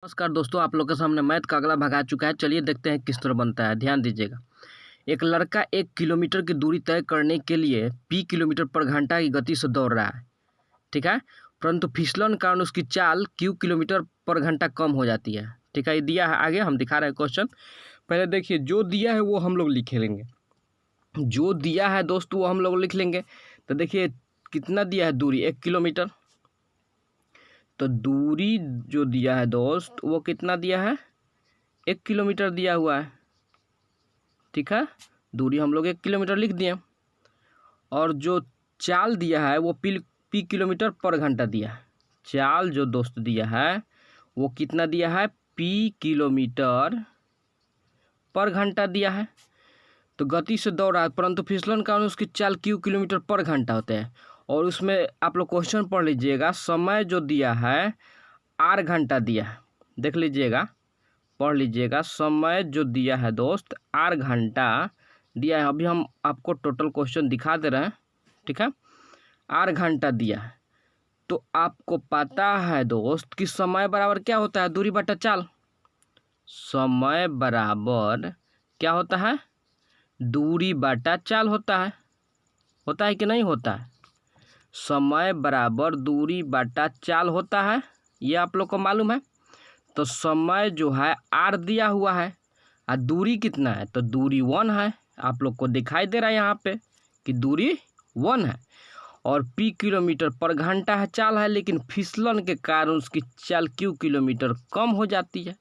नमस्कार दोस्तों, आप लोग के सामने मैथ का अगला भाग आ चुका है। चलिए देखते हैं किस तरह बनता है। ध्यान दीजिएगा। एक लड़का 1 किलोमीटर की दूरी तय करने के लिए p किलोमीटर पर घंटा की गति से दौड़ रहा है, ठीक है। परंतु फिसलन के कारण उसकी चाल q किलोमीटर पर घंटा कम हो जाती है, ठीक है। ये दिया है, आगे हम दिखा रहे हैं क्वेश्चन। पहले देखिए, जो दिया है वो हम लोग लिख लेंगे। जो दिया है दोस्त वो हम लोग लिख लेंगे। तो देखिए कितना दिया है दूरी, 1 किलोमीटर। तो दूरी जो दिया है दोस्त वो कितना दिया है, 1 किलोमीटर दिया हुआ है, ठीक है। दूरी हम लोग 1 किलोमीटर लिख दिए। और जो चाल दिया है वो पी किलोमीटर पर घंटा दिया है। चाल जो दोस्त दिया है वो कितना दिया है, पी किलोमीटर पर घंटा दिया है। तो गति से दौड़ रहा है परंतु फिसलन का उसकी चाल क्यू किलोमीटर पर घंटा होते हैं। और उसमें आप लोग क्वेश्चन पढ़ लीजिएगा, समय जो दिया है आर घंटा दिया है। देख लीजिएगा, पढ़ लीजिएगा, समय जो दिया है दोस्त आर घंटा दिया है। अभी हम आपको टोटल क्वेश्चन दिखा दे रहे हैं, ठीक है। आर घंटा दिया है। तो आपको पता है दोस्त कि समय बराबर क्या होता है, दूरी बटा चाल। समय बराबर क्या होता है, दूरी बटा चाल होता है कि नहीं होता है। समय बराबर दूरी बटा चाल होता है, ये आप लोग को मालूम है। तो समय जो है आर दिया हुआ है और दूरी कितना है, तो दूरी 1 है। आप लोग को दिखाई दे रहा है यहाँ पे कि दूरी 1 है। और पी किलोमीटर पर घंटा है, चाल है, लेकिन फिसलन के कारण उसकी चाल क्यू किलोमीटर कम हो जाती है।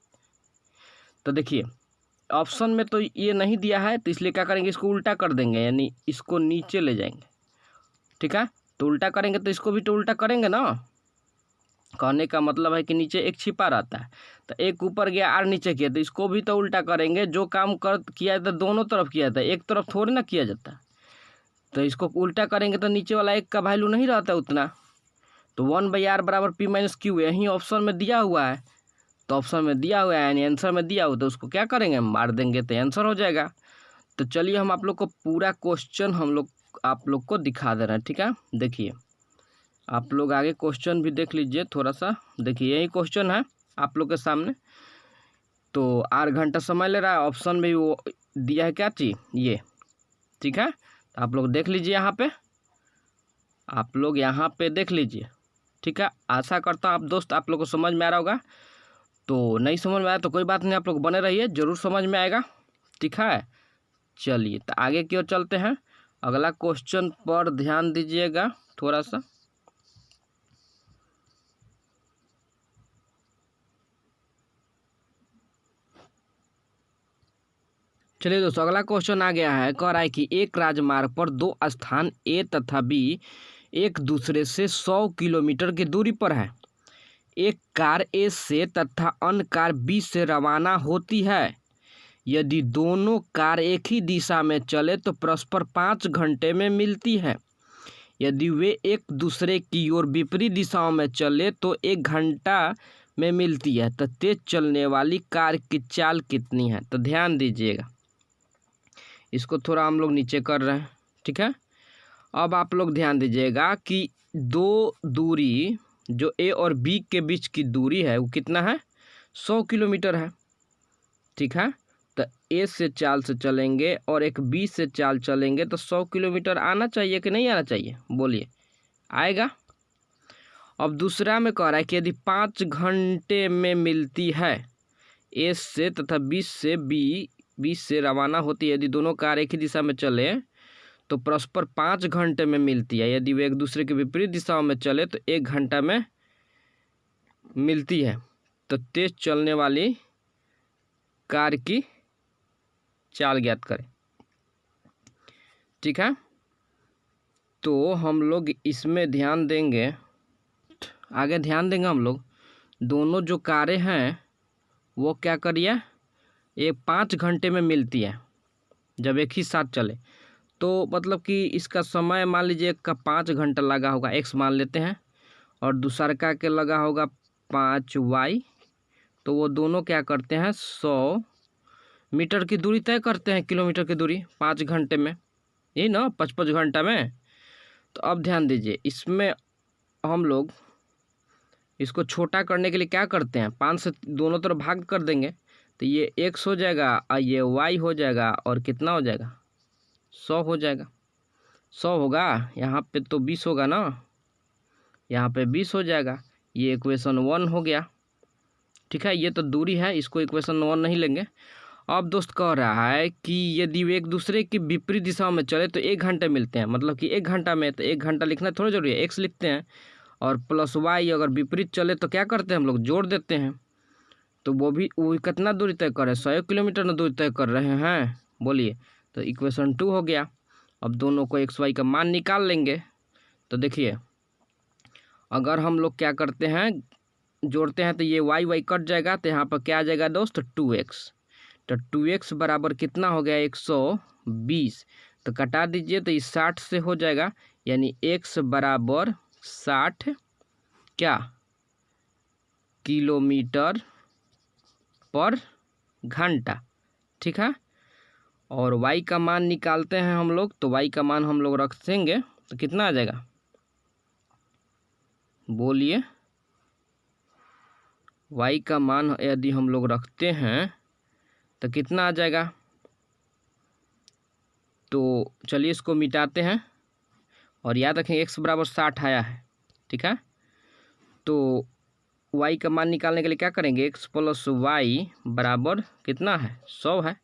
तो देखिए ऑप्शन में तो ये नहीं दिया है, तो इसलिए क्या करेंगे, इसको उल्टा कर देंगे, यानी इसको नीचे ले जाएंगे, ठीक है। तो उल्टा करेंगे तो इसको भी तो उल्टा करेंगे ना। कहने का मतलब है कि नीचे एक छिपा रहता है, तो एक ऊपर गया और नीचे किया, तो इसको भी तो उल्टा करेंगे। जो काम किया जाता है दोनों तरफ किया जाता है, एक तरफ थोड़ी ना किया जाता है। तो इसको उल्टा करेंगे तो नीचे वाला एक का वैल्यू नहीं रहता उतना। तो 1/r बराबर पी माइनस क्यू, यही ऑप्शन में दिया हुआ है। तो ऑप्शन में दिया हुआ है यानी आंसर में दिया हुआ, तो उसको क्या करेंगे, मार देंगे तो आंसर हो जाएगा। तो चलिए हम आप लोग को पूरा क्वेश्चन आप लोग को दिखा दे रहे हैं, ठीक है। देखिए आप लोग आगे क्वेश्चन भी देख लीजिए थोड़ा सा। देखिए यही क्वेश्चन है आप लोग के सामने। तो 8 घंटा समय ले रहा है, ऑप्शन में भी वो दिया है क्या चीज़, ये, ठीक है। तो आप लोग देख लीजिए यहाँ पे, आप लोग यहाँ पे देख लीजिए, ठीक है। आशा करता हूँ आप दोस्त आप लोग को समझ में आ रहा होगा। तो नहीं समझ में आया तो कोई बात नहीं, आप लोग बने रहिए, ज़रूर समझ में आएगा, ठीक है। चलिए तो आगे की ओर चलते हैं। अगला क्वेश्चन पर ध्यान दीजिएगा थोड़ा सा। चलिए दोस्तों, अगला क्वेश्चन आ गया है। कह रहा है कि एक राजमार्ग पर दो स्थान ए तथा बी एक दूसरे से 100 किलोमीटर की दूरी पर है। एक कार ए से तथा अन्य कार बी से रवाना होती है। यदि दोनों कार एक ही दिशा में चले तो परस्पर 5 घंटे में मिलती है। यदि वे एक दूसरे की ओर विपरीत दिशाओं में चले तो 1 घंटा में मिलती है। तो तेज चलने वाली कार की चाल कितनी है। तो ध्यान दीजिएगा, इसको थोड़ा हम लोग नीचे कर रहे हैं, ठीक है। अब आप लोग ध्यान दीजिएगा कि दो दूरी जो ए और बी के बीच की दूरी है वो कितना है, 100 किलोमीटर है, ठीक है। तो ए से चाल से चलेंगे और एक बी से चाल चलेंगे तो 100 किलोमीटर आना चाहिए कि नहीं आना चाहिए, बोलिए, आएगा। अब दूसरा में कह रहा है कि यदि 5 घंटे में मिलती है, ए से तथा बी से रवाना होती है। यदि दोनों कार एक ही दिशा में चले तो परस्पर 5 घंटे में मिलती है। यदि वे एक दूसरे के विपरीत दिशाओं में चले तो 1 घंटा में मिलती है। तो तेज चलने वाली कार की चाल ज्ञात करें, ठीक है। तो हम लोग इसमें ध्यान देंगे, आगे ध्यान देंगे हम लोग। दोनों जो कारें हैं वो क्या करिए, ये 5 घंटे में मिलती है जब एक ही साथ चले। तो मतलब कि इसका समय मान लीजिए एक का 5 घंटा लगा होगा, एक्स मान लेते हैं, और दूसरा का के लगा होगा 5y। तो वो दोनों क्या करते हैं, 100 मीटर की दूरी तय करते हैं, किलोमीटर की दूरी 5 घंटे में, यही ना, 5 घंटा में। तो अब ध्यान दीजिए, इसमें हम लोग इसको छोटा करने के लिए क्या करते हैं, 5 से दोनों तरफ भाग कर देंगे तो ये x हो जाएगा और ये y हो जाएगा और कितना हो जाएगा 100 हो जाएगा। 100 होगा, यहाँ पे तो 20 होगा ना, यहाँ पे 20 हो जाएगा। ये इक्वेशन 1 हो गया। ठीक है, ये तो दूरी है, इसको इक्वेशन 1 नहीं लेंगे। अब दोस्त कह रहा है कि यदि वे एक दूसरे की विपरीत दिशा में चले तो 1 घंटे मिलते हैं, मतलब कि 1 घंटा में, तो 1 घंटा लिखना थोड़ा जरूरी है, x लिखते हैं और प्लस y अगर विपरीत चले तो क्या करते हैं हम लोग, जोड़ देते हैं। तो वो कितना दूरी तय कर रहे हैं, 100 किलोमीटर न दूरी तय कर रहे हैं, बोलिए। तो इक्वेशन 2 हो गया। अब दोनों को एक्स वाई का मान निकाल लेंगे। तो देखिए अगर हम लोग क्या करते हैं, जोड़ते हैं तो ये वाई वाई कट जाएगा, तो यहाँ पर क्या आ जाएगा दोस्त 2x। तो 2x बराबर कितना हो गया 120। तो कटा दीजिए तो इस 60 से हो जाएगा, यानी x बराबर 60 क्या किलोमीटर पर घंटा। ठीक है, और y का मान निकालते हैं हम लोग। तो y का मान हम लोग रख देंगे तो कितना आ जाएगा, बोलिए। y का मान यदि हम लोग रखते हैं तो कितना आ जाएगा। तो चलिए इसको मिटाते हैं और याद रखें x बराबर 60 आया है। ठीक है, तो y का मान निकालने के लिए क्या करेंगे, x प्लस वाई बराबर कितना है 100 है।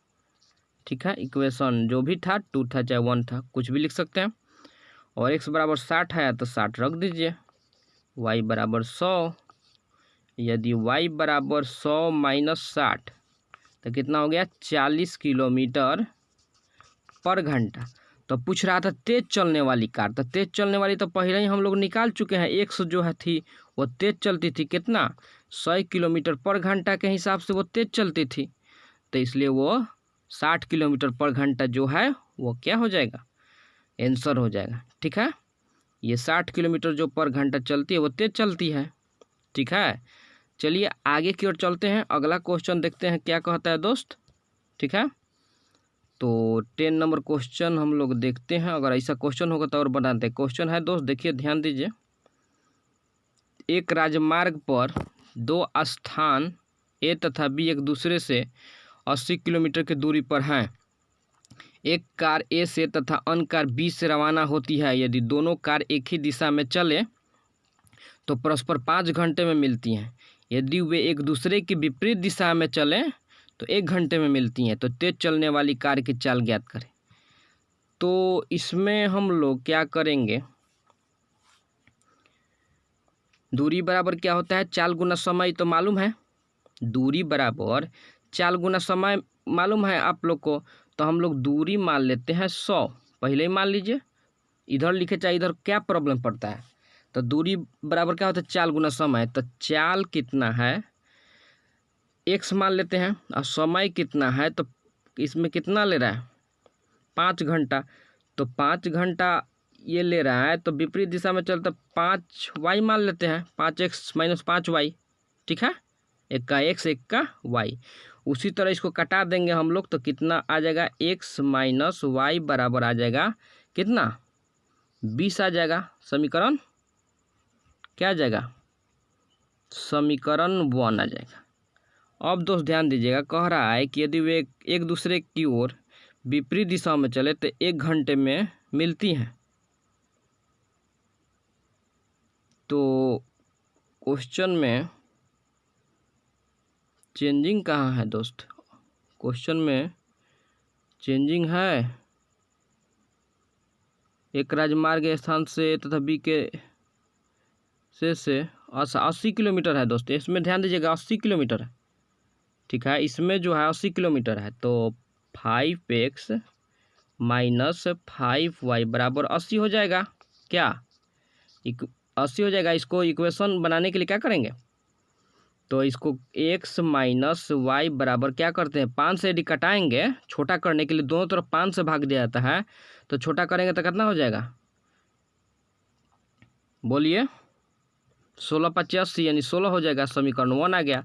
ठीक है, इक्वेशन जो भी था 2 था चाहे 1 था, कुछ भी लिख सकते हैं। और x बराबर 60 आया तो 60 रख दीजिए, y बराबर 100। यदि y बराबर 100 माइनस 60 तो कितना हो गया 40 किलोमीटर पर घंटा। तो पूछ रहा था तेज चलने वाली कार, तो तेज चलने वाली तो पहले ही हम लोग निकाल चुके हैं। x जो है थी वो तेज चलती थी कितना 100 किलोमीटर पर घंटा के हिसाब से वो तेज चलती थी, तो इसलिए वो 60 किलोमीटर पर घंटा जो है वो क्या हो जाएगा, आंसर हो जाएगा। ठीक है, ये 60 किलोमीटर जो पर घंटा चलती है वो तेज चलती है। ठीक है, चलिए आगे की ओर चलते हैं, अगला क्वेश्चन देखते हैं क्या कहता है दोस्त। ठीक है, तो 10 नंबर क्वेश्चन हम लोग देखते हैं, अगर ऐसा क्वेश्चन होगा तो और बनाते हैं। क्वेश्चन है दोस्त, देखिए ध्यान दीजिए। एक राजमार्ग पर 2 स्थान ए तथा बी एक दूसरे से 80 किलोमीटर की दूरी पर हैं। एक कार ए से तथा अन्य कार बी से रवाना होती है। यदि दोनों कार एक ही दिशा में चले तो परस्पर 5 घंटे में मिलती हैं। यदि वे एक दूसरे की विपरीत दिशा में चलें तो 1 घंटे में मिलती हैं। तो तेज चलने वाली कार की चाल ज्ञात करें। तो इसमें हम लोग क्या करेंगे, दूरी बराबर क्या होता है, चाल गुना समय, तो मालूम है। दूरी बराबर चाल गुना समय मालूम है आप लोग को। तो हम लोग दूरी मान लेते हैं 100, पहले ही मान लीजिए, इधर लिखे चाहे इधर, क्या प्रॉब्लम पड़ता है। तो दूरी बराबर क्या होता है, चाल गुना समय। तो चाल कितना है x मान लेते हैं और समय कितना है, तो इसमें कितना ले रहा है 5 घंटा। तो 5 घंटा ये ले रहा है, तो विपरीत दिशा में चलता 5y मान लेते हैं, 5x माइनस 5y। ठीक है, एक का x एक का y। उसी तरह इसको कटा देंगे हम लोग, तो कितना आ जाएगा x माइनस वाई बराबर आ जाएगा कितना 20 आ जाएगा। समीकरण क्या आ जाएगा, समीकरण 1 आ जाएगा। अब दोस्त ध्यान दीजिएगा, कह रहा है कि यदि वे एक दूसरे की ओर विपरीत दिशा में चले तो 1 घंटे में मिलती हैं। तो क्वेश्चन में चेंजिंग कहाँ है दोस्त, क्वेश्चन में चेंजिंग है। एक राजमार्ग स्थान से तथा बी के से 80 किलोमीटर है दोस्त, इसमें ध्यान दीजिएगा 80 किलोमीटर है। ठीक है, इसमें जो है 80 किलोमीटर है, तो 5x माइनस 5y बराबर 80 हो जाएगा। क्या 80 हो जाएगा। इसको इक्वेशन बनाने के लिए क्या करेंगे, तो इसको x माइनस वाई बराबर क्या करते हैं, 5 से यदि कटाएंगे, छोटा करने के लिए दोनों तरफ 5 से भाग दिया जाता है, तो छोटा करेंगे तो कितना हो जाएगा, बोलिए 16/85 यानी 16 हो जाएगा। समीकरण 1 आ गया।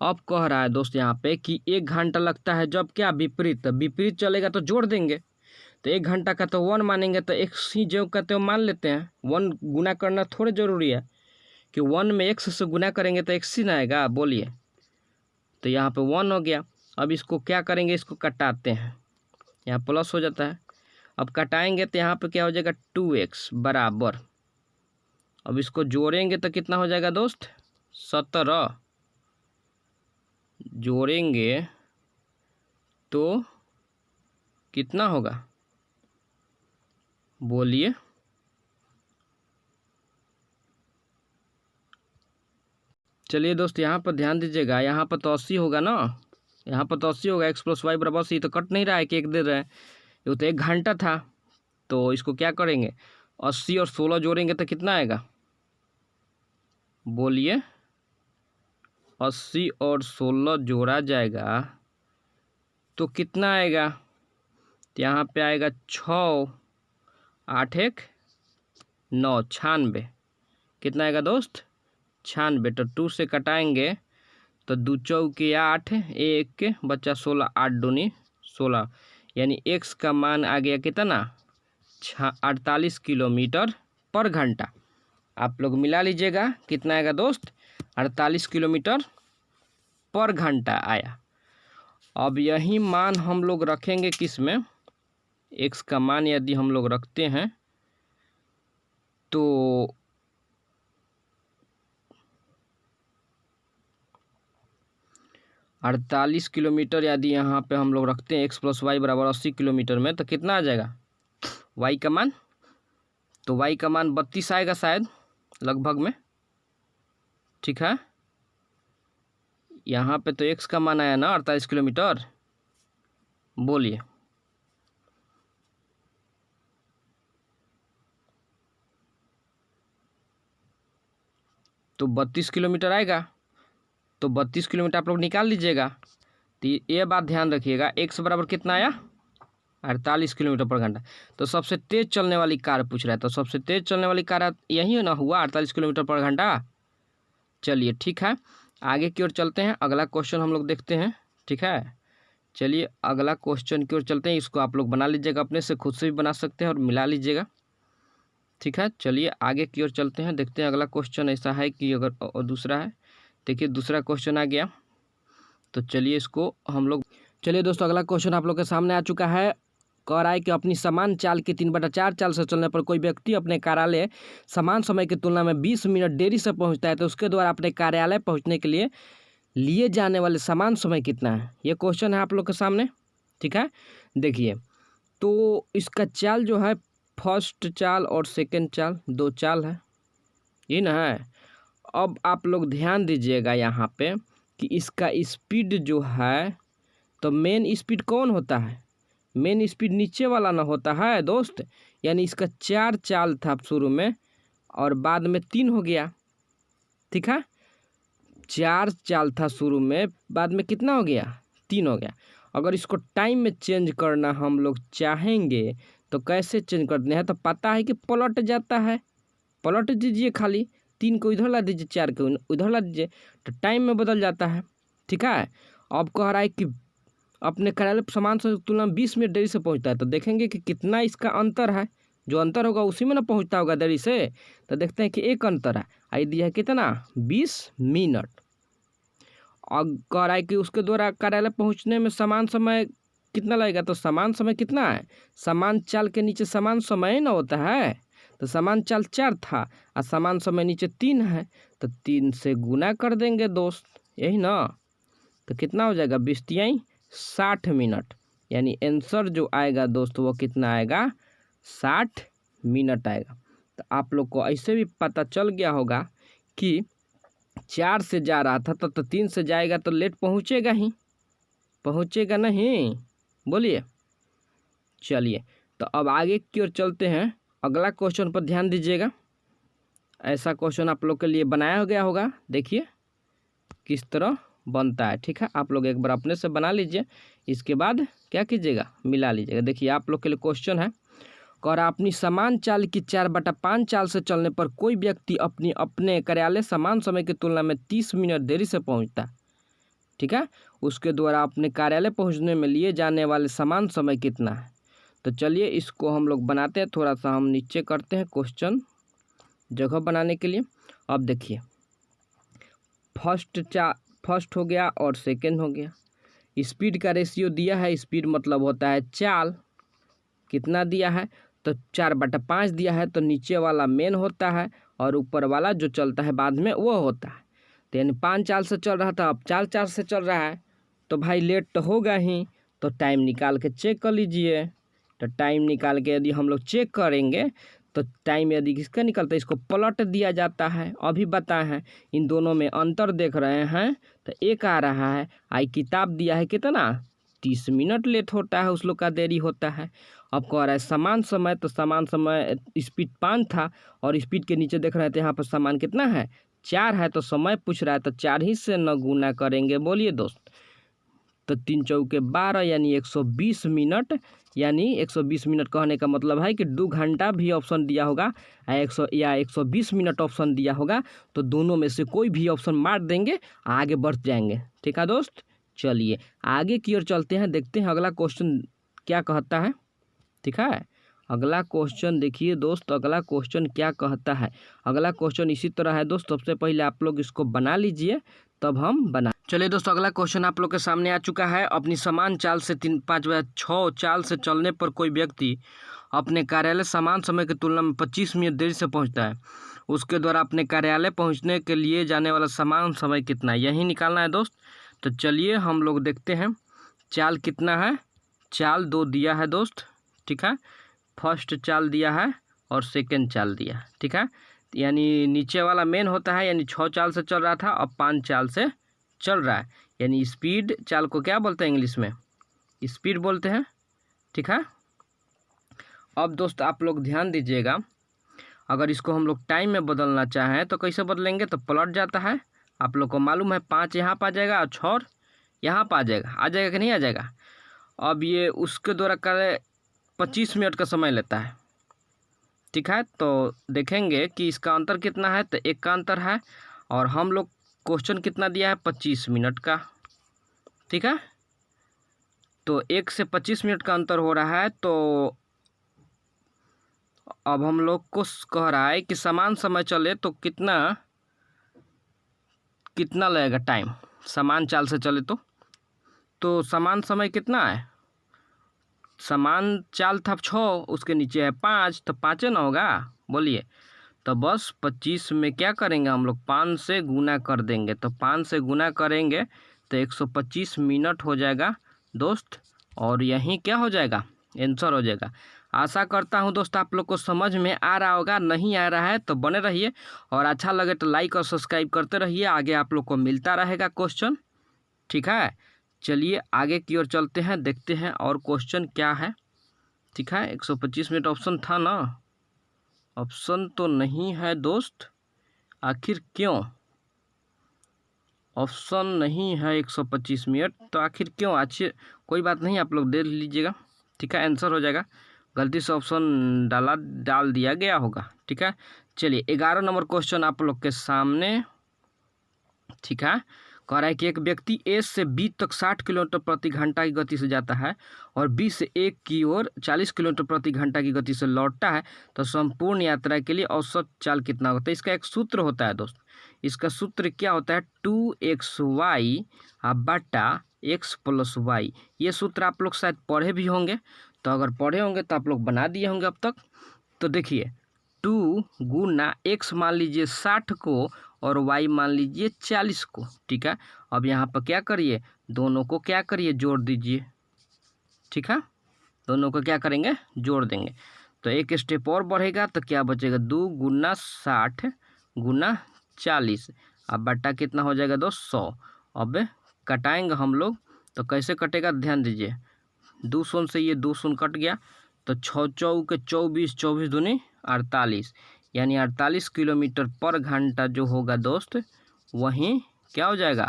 अब कह रहा है दोस्त यहाँ पे कि 1 घंटा लगता है जब क्या विपरीत, विपरीत चलेगा तो जोड़ देंगे। तो 1 घंटा का तो 1 मानेंगे, तो एक ही जो कहते हो मान लेते हैं। 1 गुना करना थोड़े जरूरी है, कि 1 में x से गुना करेंगे तो x ही ना आएगा, बोलिए। तो यहाँ पे 1 हो गया। अब इसको क्या करेंगे, इसको कटाते हैं, यहाँ प्लस हो जाता है। अब कटाएंगे तो यहाँ पे क्या हो जाएगा 2x बराबर, अब इसको जोड़ेंगे तो कितना हो जाएगा दोस्त 17, जोड़ेंगे तो कितना होगा बोलिए। चलिए दोस्त यहाँ पर ध्यान दीजिएगा, यहाँ पर तो 80 होगा ना, यहाँ पर तो 80 होगा। x + y बराबर 80 तो कट नहीं रहा है कि एक दे रहे हैं, ये तो 1 घंटा था। तो इसको क्या करेंगे 80 और 16 जोड़ेंगे तो कितना आएगा बोलिए। 80 और 16 जोड़ा जाएगा तो कितना आएगा, तो यहाँ पे आएगा 6 8 1 9 96। कितना आएगा दोस्त 96। तो 2 से कटाएंगे तो 2 चौके 8, 1 के बच्चा 16, 8 दूनी 16, यानी x का मान आ गया कितना 48 किलोमीटर पर घंटा। आप लोग मिला लीजिएगा कितना आएगा दोस्त 48 किलोमीटर पर घंटा आया। अब यही मान हम लोग रखेंगे किस में, x का मान यदि हम लोग रखते हैं तो 48 किलोमीटर यदि यहाँ पे हम लोग रखते हैं x + y बराबर 80 किलोमीटर में, तो कितना आ जाएगा y का मान, तो y का मान 32 आएगा शायद लगभग में, ठीक है। यहाँ पे तो x का मान आया ना 48 किलोमीटर, बोलिए। तो 32 किलोमीटर आएगा, तो 32 किलोमीटर आप लोग निकाल लीजिएगा। तो ये बात ध्यान रखिएगा, x बराबर कितना आया 48 किलोमीटर पर घंटा। तो सबसे तेज चलने वाली कार पूछ रहा है, तो सबसे तेज चलने वाली कार यही ना हुआ 48 किलोमीटर पर घंटा। चलिए ठीक है, आगे की ओर चलते हैं, अगला क्वेश्चन हम लोग देखते हैं, ठीक है। चलिए अगला क्वेश्चन की ओर चलते हैं, इसको आप लोग बना लीजिएगा, अपने से खुद से भी बना सकते हैं और मिला लीजिएगा, ठीक है। चलिए आगे की ओर चलते हैं, देखते हैं अगला क्वेश्चन ऐसा है कि अगर और दूसरा है, देखिए दूसरा क्वेश्चन आ गया। तो चलिए इसको हम लोग, चलिए दोस्तों अगला क्वेश्चन आप लोग के सामने आ चुका है। कह रहा है कि अपनी समान चाल की 3/4 चाल से चलने पर कोई व्यक्ति अपने कार्यालय समान समय की तुलना में 20 मिनट देरी से पहुंचता है, तो उसके द्वारा अपने कार्यालय पहुंचने के लिए जाने वाले समान समय कितना है। ये क्वेश्चन है आप लोग के सामने, ठीक है। देखिए तो इसका चाल जो है फर्स्ट चाल और सेकेंड चाल, 2 चाल है, ये ना है। अब आप लोग ध्यान दीजिएगा यहाँ पे कि इसका स्पीड जो है, तो मेन स्पीड कौन होता है, मेन स्पीड नीचे वाला ना होता है दोस्त। यानी इसका 4 चाल था शुरू में और बाद में 3 हो गया, ठीक है। 4 चाल था शुरू में, बाद में कितना हो गया 3 हो गया। अगर इसको टाइम में चेंज करना हम लोग चाहेंगे तो कैसे चेंज करते हैं, तो पता है कि पलट जाता है, पलट दीजिए खाली, 3 को इधर ला दीजिए, 4 को उधर ला दीजिए, तो टाइम में बदल जाता है, ठीक है। अब कह रहा है कि अपने कार्यालय समान से तुलना में 20 मिनट देरी से पहुंचता है, तो देखेंगे कि कितना इसका अंतर है, जो अंतर होगा उसी में ना पहुंचता होगा देरी से। तो देखते हैं कि एक अंतर है, आई दिया है कितना 20 मिनट। और कह रहा है कि उसके द्वारा कार्यालय पहुंचने में समान समय कितना लगेगा, तो समान समय कितना है, समान चाल के नीचे समान समय ना होता है, तो समान चाल 4 था और समान समय नीचे 3 है, तो 3 से गुना कर देंगे दोस्त, यही ना। तो कितना हो जाएगा 20 × 60 मिनट, यानी आंसर जो आएगा दोस्त वो कितना आएगा 60 मिनट आएगा। तो आप लोग को ऐसे भी पता चल गया होगा कि 4 से जा रहा था तो 3 से जाएगा तो लेट पहुँचेगा ही, पहुँचेगा नहीं, बोलिए। चलिए तो अब आगे की ओर चलते हैं, अगला क्वेश्चन पर ध्यान दीजिएगा। ऐसा क्वेश्चन आप लोग के लिए बनाया गया होगा, देखिए किस तरह बनता है, ठीक है। आप लोग एक बार अपने से बना लीजिए, इसके बाद क्या कीजिएगा मिला लीजिएगा। देखिए आप लोग के लिए क्वेश्चन है, और अपनी समान चाल की 4/5 चाल से चलने पर कोई व्यक्ति अपने कार्यालय समान समय की तुलना में 30 मिनट देरी से पहुंचता, ठीक है। उसके द्वारा अपने कार्यालय पहुंचने में लिए जाने वाले समान समय कितना है। तो चलिए इसको हम लोग बनाते हैं, थोड़ा सा हम नीचे करते हैं क्वेश्चन जगह बनाने के लिए। अब देखिए फर्स्ट हो गया और सेकंड हो गया। स्पीड का रेशियो दिया है, स्पीड मतलब होता है चाल, कितना दिया है तो 4/5 दिया है, तो नीचे वाला मेन होता है और ऊपर वाला जो चलता है बाद में वो होता है। तो यानी 5 चाल से चल रहा था, अब 4 से चल रहा है, तो भाई लेट तो होगा ही। तो टाइम निकाल के चेक कर लीजिए। तो टाइम निकाल के यदि हम लोग चेक करेंगे तो टाइम यदि किसका निकलता है, इसको पलट दिया जाता है। अभी बताए हैं इन दोनों में अंतर देख रहे हैं, तो एक आ रहा है आई किताब दिया है कितना 30 मिनट लेट होता है, उस लोग का देरी होता है। अब कह रहा है समान समय, तो समान समय स्पीड 5 था और स्पीड के नीचे देख रहे थे यहाँ पर समान कितना है 4 है, तो समय पूछ रहा है तो 4 ही से न गुना करेंगे। बोलिए दोस्त, तो 3 चौके 12 यानी 120 मिनट, यानी 120 मिनट कहने का मतलब है कि 2 घंटा भी ऑप्शन दिया होगा 120 मिनट ऑप्शन दिया होगा, तो दोनों में से कोई भी ऑप्शन मार देंगे, आगे बढ़ जाएंगे। ठीक है दोस्त, चलिए आगे की ओर चलते हैं, देखते हैं अगला क्वेश्चन क्या कहता है। ठीक है, अगला क्वेश्चन देखिए दोस्त, अगला क्वेश्चन क्या कहता है। अगला क्वेश्चन इसी तरह है दोस्त, सबसे पहले आप लोग इसको बना लीजिए तब हम बना। चलिए दोस्तों, अगला क्वेश्चन आप लोग के सामने आ चुका है। अपनी समान चाल से 3, 5 व 6 चाल से चलने पर कोई व्यक्ति अपने कार्यालय समान समय की तुलना में 25 मिनट देरी से पहुंचता है। उसके द्वारा अपने कार्यालय पहुंचने के लिए जाने वाला समान समय कितना है, यही निकालना है दोस्त। तो चलिए हम लोग देखते हैं चाल कितना है। चाल 2 दिया है दोस्त, ठीक है, फर्स्ट चाल दिया है और सेकंड चाल दिया है। ठीक है, यानी नीचे वाला मेन होता है, यानी 6 चाल से चल रहा था, अब 5 चाल से चल रहा है। यानी स्पीड चाल को क्या बोलते हैं इंग्लिश में, स्पीड बोलते हैं। ठीक है, अब दोस्त आप लोग ध्यान दीजिएगा, अगर इसको हम लोग टाइम में बदलना चाहें तो कैसे बदलेंगे, तो पलट जाता है। आप लोग को मालूम है 5 यहाँ पर आ जाएगा और 6 यहाँ पर आ जाएगा कि नहीं आ जाएगा। अब ये उसके द्वारा करे 25 मिनट का समय लेता है। ठीक है, तो देखेंगे कि इसका अंतर कितना है, तो 1 का अंतर है और हम लोग क्वेश्चन कितना दिया है 25 मिनट का। ठीक है, तो 1 से 25 मिनट का अंतर हो रहा है। तो अब हम लोग को कह रहा है कि समान समय चले तो कितना लगेगा टाइम, समान चाल से चले तो समान समय कितना है, समान चाल था 6, उसके नीचे है 5, तो 5 ना होगा। बोलिए, तो बस 25 में क्या करेंगे हम लोग 5 से गुना कर देंगे, तो 5 से गुना करेंगे तो 125 मिनट हो जाएगा दोस्त, और यहीं क्या हो जाएगा आंसर हो जाएगा। आशा करता हूं दोस्त आप लोग को समझ में आ रहा होगा, नहीं आ रहा है तो बने रहिए और अच्छा लगे तो लाइक और सब्सक्राइब करते रहिए, आगे आप लोग को मिलता रहेगा क्वेश्चन। ठीक है, चलिए आगे की ओर चलते हैं, देखते हैं और क्वेश्चन क्या है। ठीक है, 125 मिनट ऑप्शन था ना, ऑप्शन तो नहीं है दोस्त, आखिर क्यों ऑप्शन नहीं है 125 मिनट, तो आखिर क्यों, अच्छे कोई बात नहीं, आप लोग देख लीजिएगा। ठीक है, आंसर हो जाएगा, गलती से ऑप्शन डाल दिया गया होगा। ठीक है, चलिए 11 नंबर क्वेश्चन आप लोग के सामने। ठीक है, कह रहा है कि एक व्यक्ति ए से बी तक 60 किलोमीटर प्रति घंटा की गति से जाता है और बी से ए की ओर 40 किलोमीटर प्रति घंटा की गति से लौटता है, तो संपूर्ण यात्रा के लिए औसत चाल कितना होता है। इसका एक सूत्र होता है दोस्त, इसका सूत्र क्या होता है 2xy बटा x + y। ये सूत्र आप लोग शायद पढ़े भी होंगे, तो अगर पढ़े होंगे तो आप लोग बना दिए होंगे अब तक। तो देखिए 2 गुना x मान लीजिए 60 को और y मान लीजिए 40 को। ठीक है, अब यहाँ पर क्या करिए, दोनों को क्या करिए जोड़ दीजिए। ठीक है, दोनों को क्या करेंगे जोड़ देंगे, तो एक स्टेप और बढ़ेगा तो क्या बचेगा 2 गुना 60 गुना 40, अब बटा कितना हो जाएगा दोस्त 100। अब कटाएंगे हम लोग, तो कैसे कटेगा ध्यान दीजिए, 2 शून्य से ये 2 शून्य कट गया, तो 6 चौके 24, 24 दूनी 48, यानी 48 किलोमीटर पर घंटा जो होगा दोस्त वहीं क्या हो जाएगा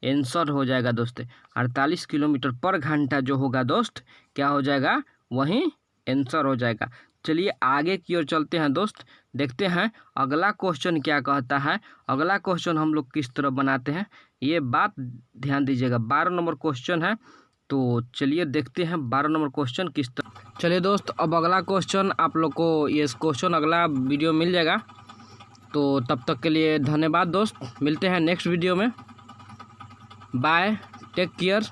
आंसर हो जाएगा दोस्त। 48 किलोमीटर पर घंटा जो होगा दोस्त क्या हो जाएगा वहीं आंसर हो जाएगा। चलिए आगे की ओर चलते हैं दोस्त, देखते हैं अगला क्वेश्चन क्या कहता है। अगला क्वेश्चन हम लोग किस तरह बनाते हैं ये बात ध्यान दीजिएगा। 12 नंबर क्वेश्चन है, तो चलिए देखते हैं 12 नंबर क्वेश्चन किस तरह। चलिए दोस्त, अब अगला क्वेश्चन आप लोग को ये क्वेश्चन अगला वीडियो मिल जाएगा, तो तब तक के लिए धन्यवाद दोस्त, मिलते हैं नेक्स्ट वीडियो में। Bye, take care.